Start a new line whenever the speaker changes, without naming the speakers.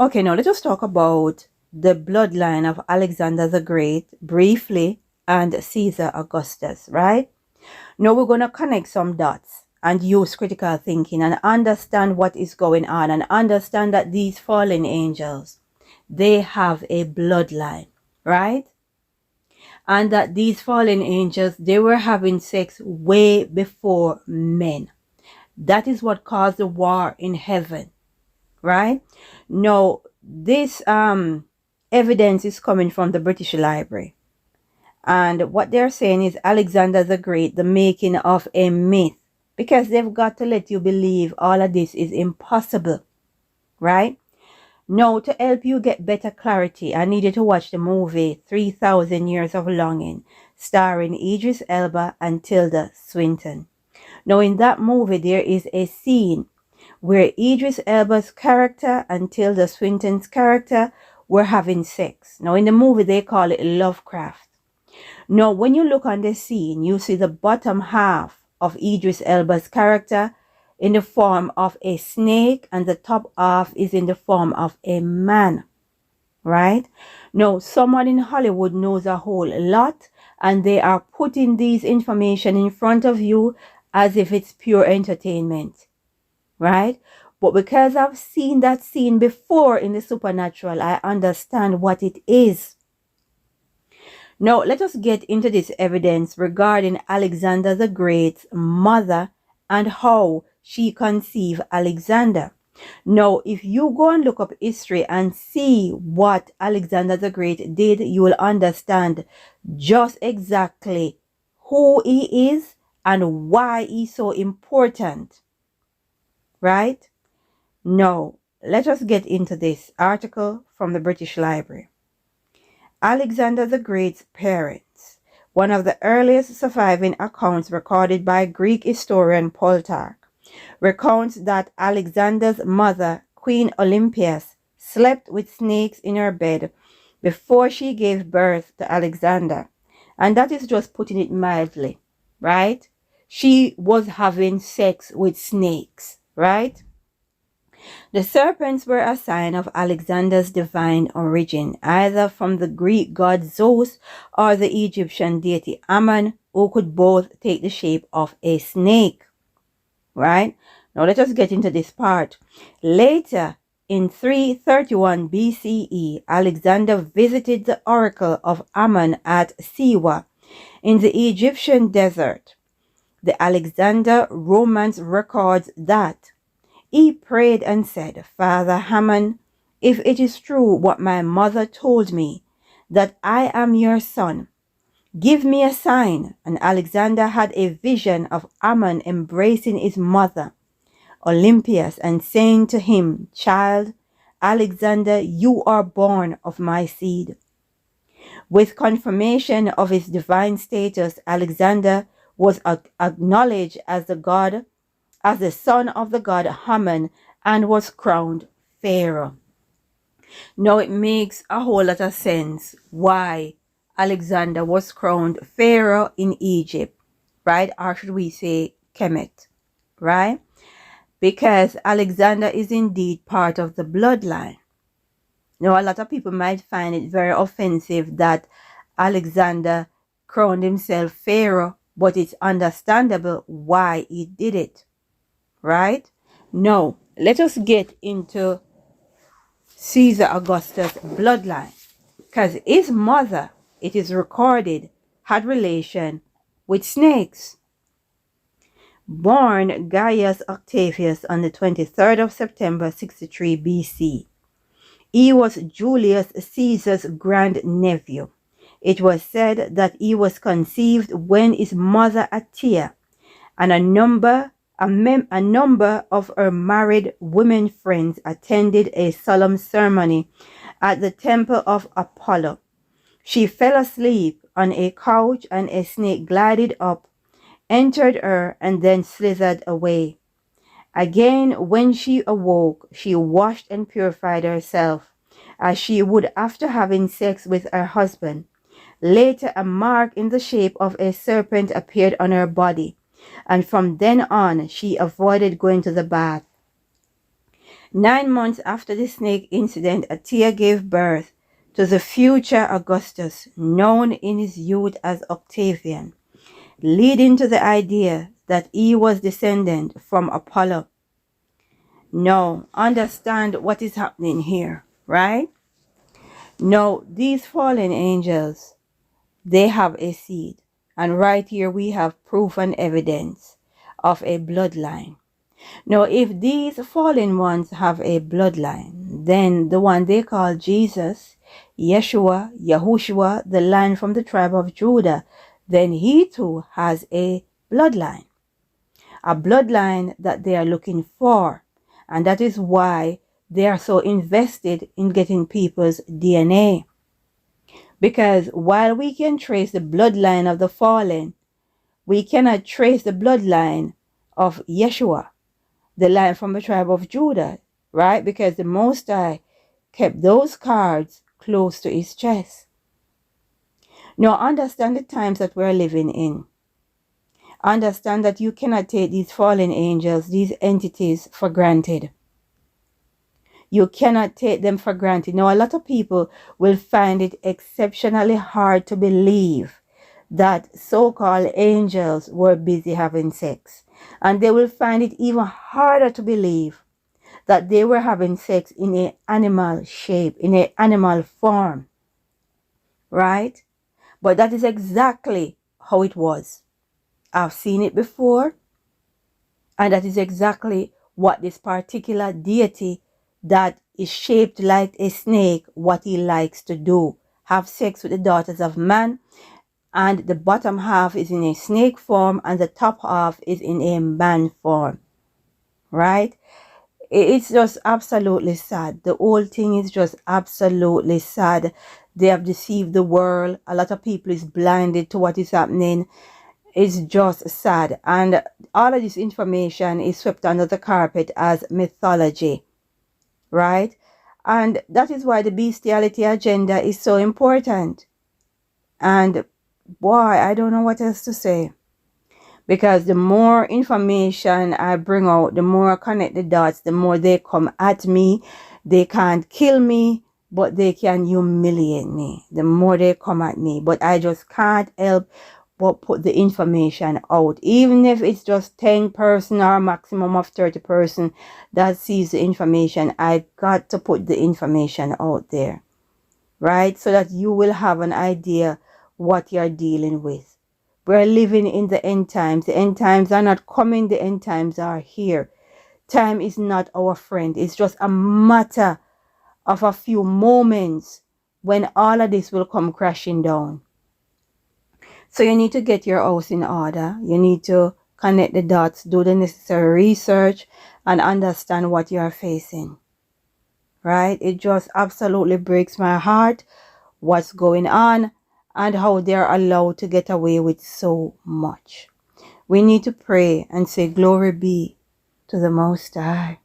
Okay, now let us talk about the bloodline of Alexander the Great briefly and Caesar Augustus, right? Now we're going to connect some dots and use critical thinking and understand what is going on and understand that these fallen angels, they have a bloodline, right? And that these fallen angels, they were having sex way before men. That is what caused the war in heaven, right? Now, this evidence is coming from the British Library. And what they're saying is Alexander the Great, the making of a myth. Because they've got to let you believe all of this is impossible, right? Now, to help you get better clarity, I need you to watch the movie 3,000 Years of Longing, starring Idris Elba and Tilda Swinton. Now, in that movie, there is a scene where Idris Elba's character and Tilda Swinton's character were having sex. Now, in the movie, they call it Lovecraft. Now, when you look on the scene, you see the bottom half of Idris Elba's character in the form of a snake, and the top half is in the form of a man, right? Now, someone in Hollywood knows a whole lot, and they are putting these information in front of you as if it's pure entertainment, right? But because I've seen that scene before in the supernatural, I understand what it is. Now, let us get into this evidence regarding Alexander the Great's mother and how she conceived Alexander. Now, if you go and look up history and see what Alexander the Great did, you will understand just exactly who he is and why he's so important, right? Now, let us get into this article from the British Library. Alexander the Great's parents. One of the earliest surviving accounts recorded by Greek historian Plutarch recounts that Alexander's mother, Queen Olympias, slept with snakes in her bed before she gave birth to Alexander. And that is just putting it mildly, right? She was having sex with snakes, right? The serpents were a sign of Alexander's divine origin, either from the Greek god Zeus or the Egyptian deity Ammon, who could both take the shape of a snake. Right? Now let us get into this part. Later, in 331 BCE, Alexander visited the oracle of Ammon at Siwa in the Egyptian desert. The Alexander romance records that he prayed and said, "Father Hammon, if it is true what my mother told me, that I am your son, give me a sign." And Alexander had a vision of Ammon embracing his mother, Olympias, and saying to him, "Child, Alexander, you are born of my seed." With confirmation of his divine status, Alexander was acknowledged as the son of the god Hammon, and was crowned Pharaoh. Now it makes a whole lot of sense why Alexander was crowned Pharaoh in Egypt, right? Or should we say Kemet, right? Because Alexander is indeed part of the bloodline. Now, a lot of people might find it very offensive that Alexander crowned himself Pharaoh, but it's understandable why he did it, right? Now, let us get into Caesar Augustus' bloodline, because his mother, it is recorded, had relation with snakes. Born Gaius Octavius on the 23rd of September 63 BC. He was Julius Caesar's grandnephew. It was said that he was conceived when his mother Atia and a number of her married women friends attended a solemn ceremony at the temple of Apollo. She fell asleep on a couch and a snake glided up, entered her, and then slithered away. Again, when she awoke, she washed and purified herself, as she would after having sex with her husband. Later, a mark in the shape of a serpent appeared on her body, and from then on, she avoided going to the bath. 9 months after the snake incident, Atia gave birth to the future Augustus, known in his youth as Octavian, leading to the idea that he was descendant from Apollo. Now, understand what is happening here, right? Now, these fallen angels, they have a seed. And right here we have proof and evidence of a bloodline. Now, if these fallen ones have a bloodline, then the one they call Jesus, Yeshua, Yahushua, the Lion from the tribe of Judah, then he too has a bloodline that they are looking for. And that is why they are so invested in getting people's DNA. Because while we can trace the bloodline of the fallen, we cannot trace the bloodline of Yeshua, the Lion from the tribe of Judah, right? Because the Most High kept those cards close to his chest. Now understand the times that we're living in. Understand that you cannot take these fallen angels, these entities, for granted. You cannot take them for granted. Now, a lot of people will find it exceptionally hard to believe that so-called angels were busy having sex. And they will find it even harder to believe that they were having sex in an animal shape, in an animal form. Right? But that is exactly how it was. I've seen it before. And that is exactly what this particular deity that is shaped like a snake, what he likes to do. Have sex with the daughters of man. And the bottom half is in a snake form and the top half is in a man form. Right? It's just absolutely sad. The whole thing is just absolutely sad. They have deceived the world. A lot of people is blinded to what is happening. It's just sad. And all of this information is swept under the carpet as mythology. Right? And that is why the bestiality agenda is so important. And boy, I don't know what else to say. Because the more information I bring out, the more I connect the dots, the more they come at me. They can't kill me, but they can humiliate me. The more they come at me. But I just can't help but put the information out. Even if it's just 10 person or a maximum of 30 person that sees the information, I got to put the information out there. Right? So that you will have an idea what you're dealing with. We're living in the end times. The end times are not coming. The end times are here. Time is not our friend. It's just a matter of a few moments when all of this will come crashing down. So you need to get your house in order. You need to connect the dots, do the necessary research, and understand what you are facing. Right? It just absolutely breaks my heart what's going on and how they're allowed to get away with so much. We need to pray and say, glory be to the Most High.